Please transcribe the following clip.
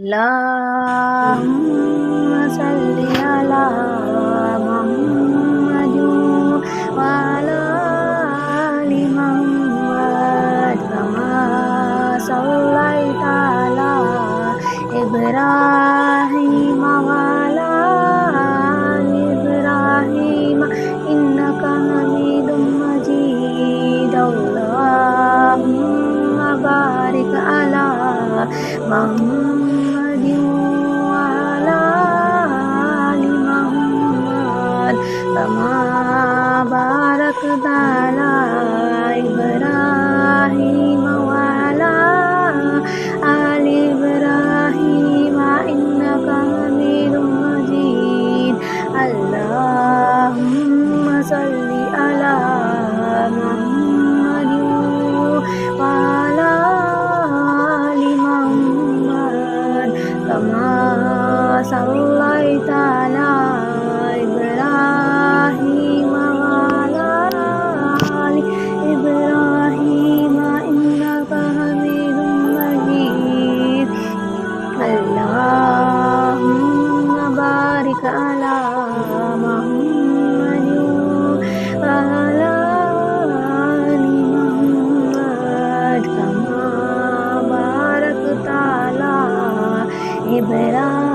अल्लाहुम्मा सल्लि अला मुहम्मदिन व अला आलि मुहम्मद कमा सल्लैता अला इब्राहीम व अला आलि इब्राहीम इन्नका हमीदुम मजीद। अल्लाहुम्मा बारिक अला मुहम्मदिन व अला आलि मुहम्मद कमा बारकता अला इब्राहीम व अला आलि इब्राहीम इन्नका हमीदुम मजीद। अल्लाहुम्मा सल्लि अला मुहम्मदिन व अला आलि मुहम्मद कमा सल्लैता अला इब्राहीम व अला आलि इब्राहीम इन्नका हमीदुम मजीद। अल्लाहुम्मा बारिक अला मुहम्मदिन व अला आलि मुहम्मद कमा बारकता अला इब्राहीम